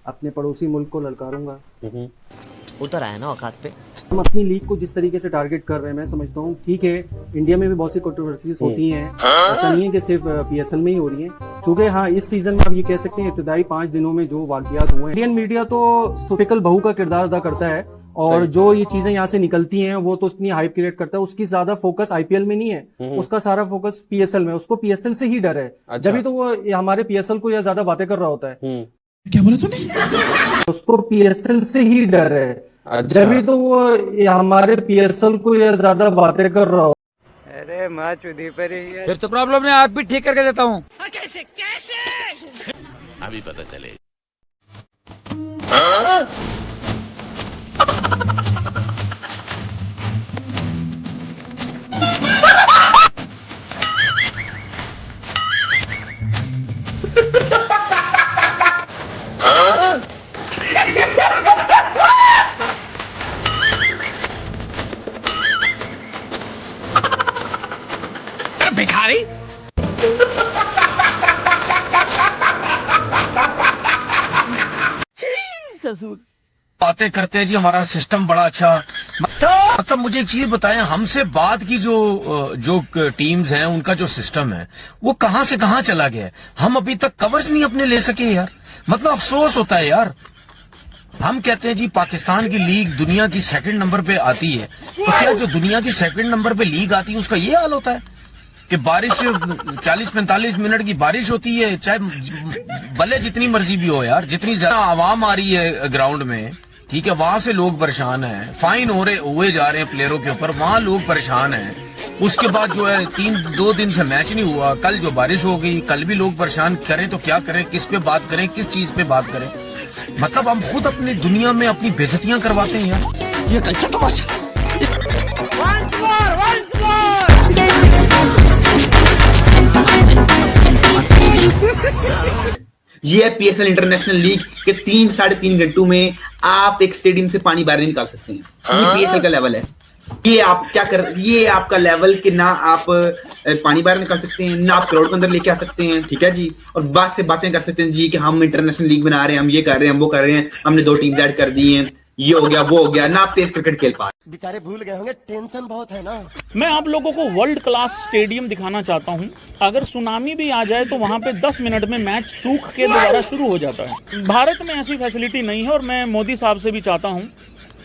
अपने पड़ोसी मुल्क को ललकारूंगा। उतर आया ना औकात पे। हम अपनी लीग को जिस तरीके से टारगेट कर रहे हैं, मैं समझता हूँ ठीक है, इंडिया में भी बहुत सी कंट्रोवर्सीज होती हैं, ऐसा नहीं है कि सिर्फ पीएसएल में ही हो रही हैं। चूंकि हाँ, इस सीजन में आप ये कह सकते हैं इब्तदाई 5 दिनों में जो वाकयात हुए हैं, इंडियन मीडिया तो टिपिकल बहू का किरदार अदा करता है, और जो ये चीजें यहाँ से निकलती हैं वो तो इतनी हाइप क्रिएट करता है, उसकी ज्यादा फोकस आईपीएल में नहीं है, उसका सारा फोकस पीएसएल में, उसको पीएसएल से ही डर है। अच्छा। जब भी तो वो हमारे पीएसएल को या ज्यादा बातें कर रहा होता है, क्या बोला तूने? उसको पीएसएल से ही डर है। अच्छा। जब भी तो वो हमारे पीएसएल को या ज्यादा बातें कर रहा हो। अरे माँ चुदी पर ही है। फिर तो प्रॉब्लम नहीं, आप भी ठीक करके देता हूँ। अभी पता चले। भिखारी। बातें करते हैं जी, हमारा सिस्टम बड़ा अच्छा। मतलब मुझे एक चीज बताएं, हमसे बाद की जो टीम्स हैं उनका जो सिस्टम है वो कहां से कहां चला गया है। हम अभी तक कवर्स नहीं अपने ले सके यार, मतलब अफसोस होता है यार। हम कहते हैं जी पाकिस्तान की लीग दुनिया की 2nd नंबर पे आती है, तो क्या जो दुनिया की 2nd नंबर पे लीग आती है उसका ये हाल होता है कि बारिश 40-45 मिनट की बारिश होती है, चाहे भले जितनी मर्जी भी हो यार, जितनी ज्यादा आवाम आ रही है ग्राउंड में, ठीक है, वहां से लोग परेशान हैं, फाइन हुए जा रहे हैं प्लेयरों के ऊपर, वहां लोग परेशान हैं। उसके बाद जो है 2 दिन से मैच नहीं हुआ, कल जो बारिश हो गई, कल भी लोग परेशान। करें तो क्या करें, किस पे बात करें, किस चीज पे बात करें। मतलब हम खुद अपनी दुनिया में अपनी बेइज्जतियां करवाते हैं यार। ये कैसा तमाशा? ये है पीएसएल इंटरनेशनल लीग के 3-3.5 घंटों में आप एक स्टेडियम से पानी बाहर नहीं निकाल सकते हैं। ये पीएसएल का लेवल है। ये आप क्या कर, ये आपका लेवल कि ना आप पानी बाहर निकाल सकते हैं, ना आप क्राउड के अंदर लेके आ सकते हैं, ठीक है जी, और बात से बातें कर सकते हैं जी कि हम इंटरनेशनल लीग बना रहे हैं, हम ये कर रहे हैं, हम वो कर रहे हैं, हमने 2 टीम्स ऐड कर दी हैं, ये हो गया वो हो गया, ना आप तेज क्रिकेट खेल पा रहे। बेचारे भूल गए होंगे, टेंशन बहुत है ना। मैं आप लोगों को वर्ल्ड क्लास स्टेडियम दिखाना चाहता हूं। अगर सुनामी भी आ जाए तो वहां पे 10 मिनट में मैच सूख के दोबारा शुरू हो जाता है। भारत में ऐसी फैसिलिटी नहीं है, और मैं मोदी साहब से भी चाहता हूं,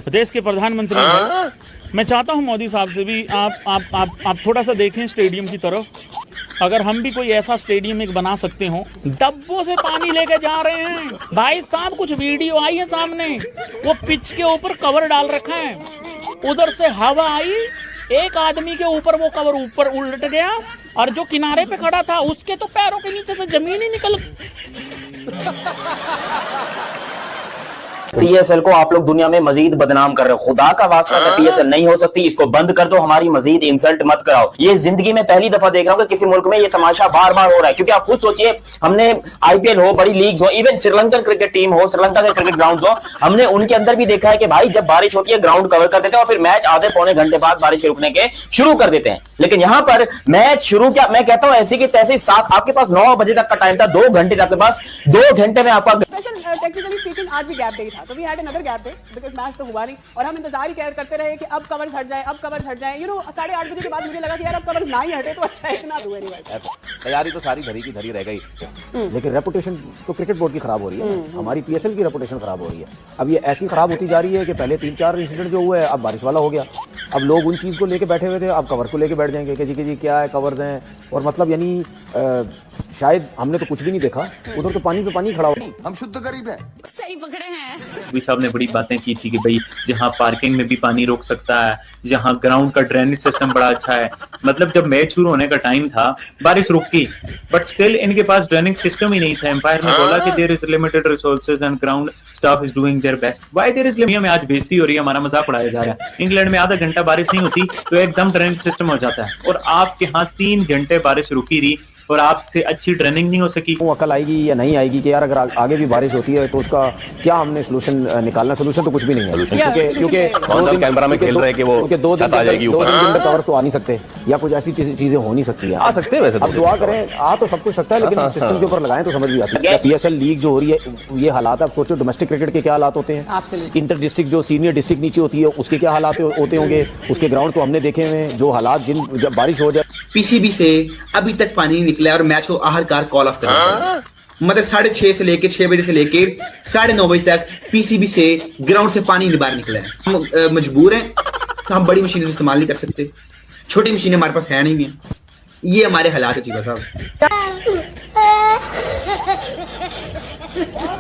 देश के प्रधानमंत्री हैं, मैं चाहता हूं मोदी साहब से भी आप थोड़ा सा देखें स्टेडियम की तरफ। अगर हम भी कोई ऐसा स्टेडियम एक बना सकते हो। डब्बों से पानी लेके जा रहे हैं भाई साहब, कुछ वीडियो आई है सामने, वो पिच के ऊपर कवर डाल रखा है, उधर से हवा आई, एक आदमी के ऊपर वो कवर ऊपर उलट गया, और जो किनारे पे खड़ा था उसके तो पैरों के नीचे से जमीन ही निकल। पीएसएल को आप लोग दुनिया में मजीद बदनाम कर रहे हो। खुदा का वास्ता अगर पीएसएल नहीं हो सकती, इसको बंद कर दो, हमारी मजीद इंसल्ट मत कराओ। ये जिंदगी में पहली दफा देख रहा हूं कि किसी मुल्क में ये तमाशा बार बार हो रहा है। क्योंकि आप खुद सोचिए, हमने आईपीएल हो, बड़ी लीग्स हो, इवन श्रीलंकन क्रिकेट टीम हो, श्रीलंका के क्रिकेट ग्राउंड हो, हमने उनके अंदर भी देखा है कि भाई जब बारिश होती है ग्राउंड कवर कर देते हैं और फिर मैच आधे पौने घंटे बाद बारिश के रुकने के शुरू कर देते हैं। लेकिन यहां पर मैच शुरू क्या, मैं कहता हूं ऐसी की तैसी, 7 आपके पास 9 बजे तक का टाइम था, 2 घंटे आपके पास, 2 घंटे में आपका टेक्निकली स्पीकिंग आज भी गैप डे ही था, तो we had another gap day because match तो हुआ नहीं, और हम इंतजार ही करते रहे कि अब कवर्स हट जाए, अब कवर्स हट जाए। 8:30 बजे के बाद मुझे लगा कि यार अब कवर्स ना ही हटे तो अच्छा है, इतना दूर नहीं। तैयारी तो सारी धरी की धरी रह गई, लेकिन रेपुटेशन तो क्रिकेट बोर्ड की खराब हो रही है, हमारी पीएसएल की रेपुटेशन खराब हो रही है। अब ये ऐसी खराब होती जा रही है कि पहले 3-4 इंसिडेंट जो हुए, अब बारिश वाला हो गया, अब लोग उन चीज को लेके बैठे हुए थे, अब कवर को लेके बैठ जाएंगे कि जी क्या है, कवर्स हैं, और मतलब यानी शायद हमने तो कुछ भी नहीं देखा, उधर तो पानी पे पानी खड़ा हो। हम शुद्ध गरीब हैं। सही पकड़े हैं। भी साहब ने बड़ी बातें की थी कि भाई जहां पार्किंग में भी पानी रोक सकता है, जहां ग्राउंड का ड्रेनेज सिस्टम बड़ा अच्छा है। मतलब जब मैच शुरू होने का टाइम था, बारिश रुकी, बट स्टिल इनके पास ड्रेनेज सिस्टम ही नहीं था। एम्पायर ने बोला कि there is limited resources and ground staff is doing their best. Why there is limited में आज बेइज्जती हो रही है, हमारा मजाक उड़ाया जा रहा है। इंग्लैंड में आधा घंटा बारिश नहीं होती तो एकदम ड्रेनेज सिस्टम हो जाता है, और आपके यहाँ 3 घंटे बारिश रुकी रही, और आपसे अच्छी ट्रेनिंग नहीं हो सकी। वो अकल आएगी या नहीं आएगी कि यार अगर आगे भी बारिश होती है तो उसका क्या हमने सोल्यूशन निकालना। सोल्यूशन तो कुछ भी नहीं है, क्योंकि कैमरा में खेल रहे हैं कि वो दो दिन आ जाएगी के अंदर कवर तो आ नहीं सकते, या कुछ ऐसी चीजें हो नहीं सकती है। आ सकते हैं वैसे, अब दुआ करें, आ तो सब कुछ सकता है, लेकिन सिस्टम के ऊपर लगाएं तो समझ भी आती है। PSL लीग जो हो रही है, ये हालात आप सोचो डोमेस्टिक क्रिकेट के क्या हालात होते हैं, इंटर डिस्ट्रिक्ट जो सीनियर डिस्ट्रिक्ट नीचे होती है उसके क्या हालात होते होंगे, उसके ग्राउंड तो हमने देखे हुए हैं, जो हालात जब बारिश हो जाए। पीसीबी से अभी तक पानी नहीं निकला और मैच को आखिरकार कॉल ऑफ कर दिया। मतलब 6:30 से लेके 6 बजे से लेके 9:30 बजे तक पीसीबी से ग्राउंड से पानी बाहर निकला है। हम मजबूर हैं, तो हम बड़ी मशीनें इस्तेमाल नहीं कर सकते, छोटी मशीनें हमारे पास है नहीं है। ये हमारे हालात है चीबा साहब।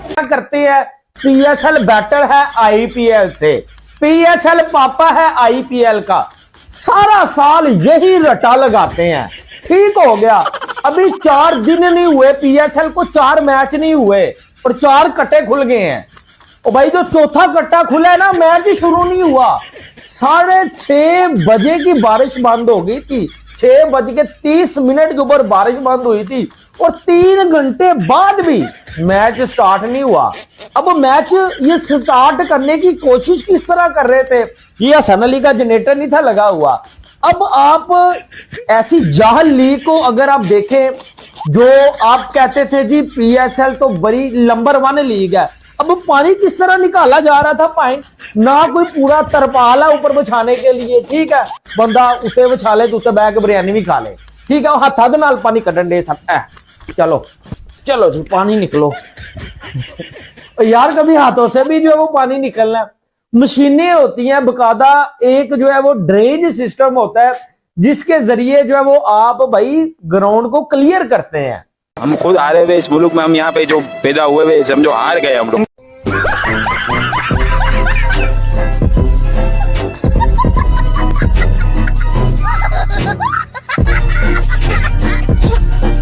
क्या करते हैं, PSL बैटल है IPL से, PSL पापा है IPL का, सारा साल यही रटा लगाते हैं। ठीक हो गया, अभी 4 दिन नहीं हुए PSL को, 4 मैच नहीं हुए और 4 कट्टे खुल गए हैं। और भाई जो चौथा कट्टा खुला है ना, मैच ही शुरू नहीं हुआ। 6:30 बजे की बारिश बंद हो गई थी, 6:30 के ऊपर बारिश बंद हुई थी और 3 घंटे बाद भी मैच स्टार्ट नहीं हुआ। अब मैच ये स्टार्ट करने की कोशिश किस तरह कर रहे थे, ये हसन अली का जनरेटर नहीं था लगा हुआ। अब आप ऐसी जाहल लीग को अगर आप देखें, जो आप कहते थे जी PSL तो बड़ी नंबर 1 लीग है, अब पानी किस तरह निकाला जा रहा था पाइन, ना कोई पूरा तरपाल है ऊपर बिछाने के लिए। ठीक है, बंदा उसे बिछा ले तो उसे बह के बिरयानी भी खा ले। ठीक है, हाथा दे नाल पानी कड्ढन दे सकता है। चलो चलो जी पानी निकलो यार, कभी हाथों से भी जो है वो पानी निकलना है। मशीनें होती हैं बकायदा, एक जो है वो ड्रेनेज सिस्टम होता है जिसके जरिए जो है वो आप भाई ग्राउंड को क्लियर करते हैं। हम खुद हारे हुए इस मुल्क में, हम यहाँ पे जो पैदा हुए हुए समझो हार गए हम लोग।